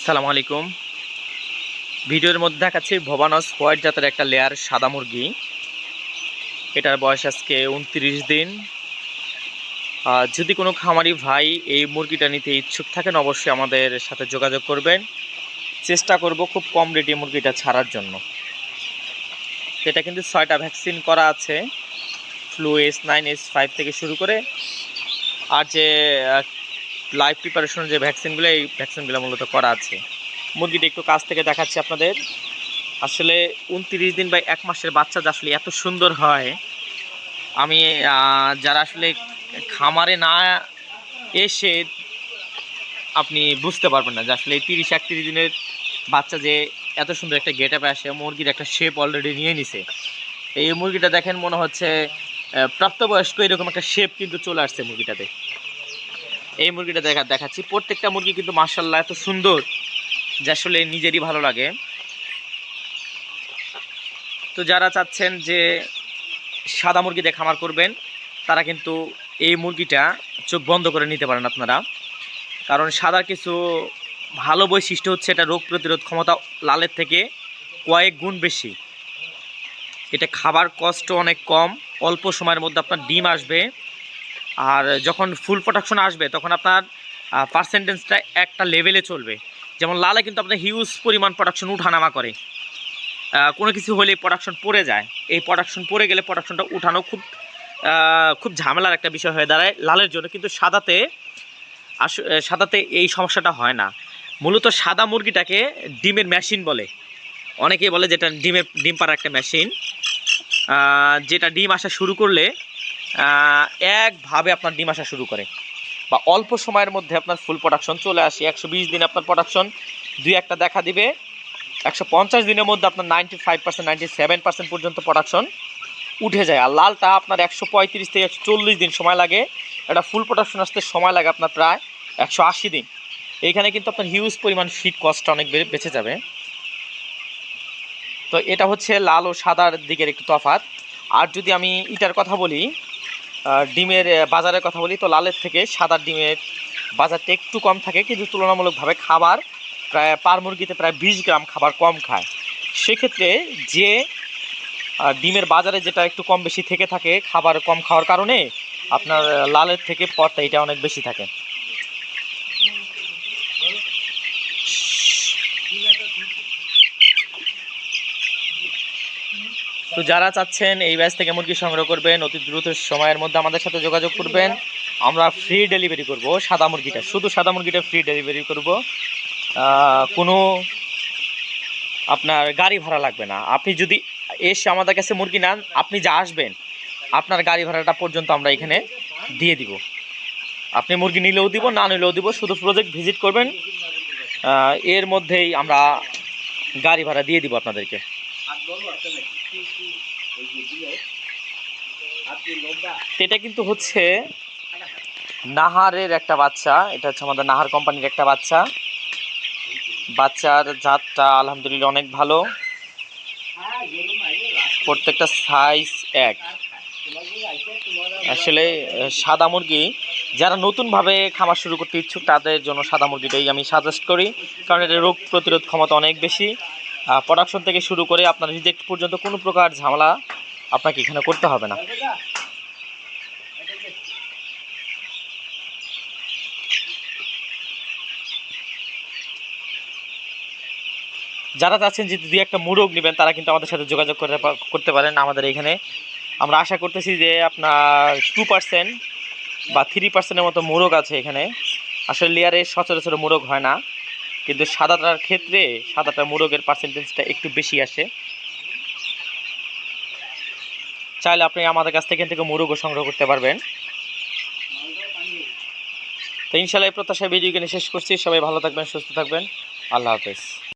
আসসালামু আলাইকুম। ভিডিওর মধ্যে দেখাচ্ছি ভবানস হোয়াইট জাতের একটা লেয়ার সাদা মুরগি। এটার বয়স আজকে 29 দিন। যদি কোনো খামারি ভাই এই মুরগিটা নিতে ইচ্ছুক থাকেন অবশ্যই আমাদের সাথে যোগাযোগ করবেন। চেষ্টা করব খুব কম রেটে মুরগিটা ছাড়ার জন্য। এটা কিন্তু 6টা ভ্যাকসিন করা আছে, ফ্লু S9 S5 থেকে শুরু করে আর যে লাইভ প্রিপারেশন যে ভ্যাকসিনগুলো, এই ভ্যাকসিনগুলো মূলত করা আছে। মুরগিটা একটু কাছ থেকে দেখাচ্ছি আপনাদের। আসলে 29 দিন বা 1 মাসের বাচ্চা যে আসলে এত সুন্দর হয়, আমি যারা আসলে খামারে না এসে আপনি বুঝতে পারবেন না যে আসলে 30-31 দিনের বাচ্চা যে এত সুন্দর একটা গেট আপে আসে। মুরগির একটা শেপ অলরেডি নিয়ে নিছে। এই মুরগিটা দেখেন মনে হচ্ছে প্রাপ্তবয়স্ক, এরকম একটা শেপ কিন্তু চলে আসছে মুরগিটাতে। এই মুরগিটা দেখাচ্ছি। প্রত্যেকটা মুরগি কিন্তু মাশাআল্লাহ এত সুন্দর যে আসলে নিজেরই ভালো লাগে। তো যারা চাচ্ছেন যে সাদা মুরগি দিয়ে খামার করবেন তারা কিন্তু এই মুরগিটা চোখ বন্ধ করে নিতে পারেন আপনারা। কারণ সাদার কিছু ভালো বৈশিষ্ট্য হচ্ছে এটা রোগ প্রতিরোধ ক্ষমতা লালের থেকে কয়েক গুণ বেশি। এটা খাবার কষ্ট অনেক কম, অল্প সময়ের মধ্যে আপনার ডিম আসবে। আর যখন ফুল প্রোডাকশন আসবে তখন আপনার পার্সেন্টেজটা একটা লেভেলে চলবে। যেমন লালে কিন্তু আপনার হিউজ পরিমাণ প্রোডাকশন উঠানামা করে, কোনো কিছু হলে প্রোডাকশন পড়ে যায়। এই প্রোডাকশন পড়ে গেলে প্রোডাকশনটা উঠানো খুব ঝামেলার একটা বিষয় হয়ে দাঁড়ায় লালের জন্য। কিন্তু সাদাতে এই সমস্যাটা হয় না। মূলত সাদা মুরগিটাকে ডিমের মেশিন বলে, অনেকেই বলে যেটা ডিম পাড়ার একটা মেশিন, যেটা ডিম আসা শুরু করলে একভাবে আপনার ডিম আসা শুরু করে বা অল্প সময়ের মধ্যে আপনার ফুল প্রোডাকশন চলে আসে। 120 দিনে আপনার প্রোডাকশন 2-1টা দেখা দিবে। 150 দিনের মধ্যে আপনার 95% 97% পর্যন্ত প্রোডাকশন উঠে যায়। আর লালটা আপনার 135 থেকে 140 দিন সময় লাগে। এটা ফুল প্রোডাকশন আসতে সময় লাগে আপনার প্রায় 180 দিন। এইখানে কিন্তু আপনার হিউজ পরিমাণ ফিড কস্টটা অনেক বেঁচে যাবে। তো এটা হচ্ছে লাল ও সাদার দিকের একটু তফাৎ। আর যদি আমি এটার কথা বলি, ডিমের বাজারের কথা বলি, তো লালের থেকে সাদার ডিমের বাজারটা একটু কম থাকে, কিন্তু তুলনামূলকভাবে খাবার প্রায় পার মুরগিতে প্রায় 20 গ্রাম খাবার কম খায়। সেক্ষেত্রে যে ডিমের বাজারে যেটা একটু কম বেশি থেকে থাকে খাবার কম খাওয়ার কারণে, আপনার লালের থেকে পরটা এটা অনেক বেশি থাকে। তো যারা চাচ্ছেন এই ব্যাচ থেকে মুরগি সংগ্রহ করবেন অতি দ্রুত সময়ের মধ্যে আমাদের সাথে যোগাযোগ করবেন। আমরা ফ্রি ডেলিভারি করব সাদা মুরগিটা, শুধু সাদা মুরগিটা ফ্রি ডেলিভারি করব। কোনো আপনার গাড়ি ভাড়া লাগবে না। আপনি যদি এসে আমাদের কাছে মুরগি নেন, আপনি যা আসবেন আপনার গাড়ি ভাড়াটা পর্যন্ত আমরা এখানে দিয়ে দিব। আপনি মুরগি নিলেও দিব, না নিলেও দিব, শুধু প্রজেক্ট ভিজিট করবেন, এর মধ্যেই আমরা গাড়ি ভাড়া দিয়ে দিব আপনাদেরকে। এটা কিন্তু হচ্ছে নাহারের একটা বাচ্চা। এটা হচ্ছে আমাদের নাহার কোম্পানির একটা বাচ্চা। বাচ্চার জাতটা আলহামদুলিল্লাহ অনেক ভালো, প্রত্যেকটা সাইজ এক। আসলে সাদা মুরগি যারা নতুনভাবে খামার শুরু করতে ইচ্ছুক তাদের জন্য সাদা মুরগিটাই আমি সাজেস্ট করি, কারণ এটা রোগ প্রতিরোধ ক্ষমতা অনেক বেশি। প্রোডাকশন থেকে শুরু করে আপনার রিজেক্ট পর্যন্ত কোনো প্রকার ঝামেলা আপনাকে এখানে করতে হবে না। যারা চাচ্ছেন যে 2-1টা মুরগ নেবেন তারা কিন্তু আমাদের সাথে যোগাযোগ করতে পারেন। আমাদের এখানে আমরা আশা করতেছি যে আপনার 2% বা 3%-এর মতো মুরগ আছে এখানে। আসলে লেয়ারে সচরাচর মুরগ হয় না, কিন্তু সাদাটার ক্ষেত্রে সাদাটা মুরগের পার্সেন্টেজটা একটু বেশি আসে। চাইলে আপনি আমাদের কাছ থেকে মুরগও সংগ্রহ করতে পারবেন। তো ইনশাআল্লাহ এই প্রত্যাশায় ভিডিও কিনে শেষ করছি। সবাই ভালো থাকবেন, সুস্থ থাকবেন। আল্লাহ হাফেজ।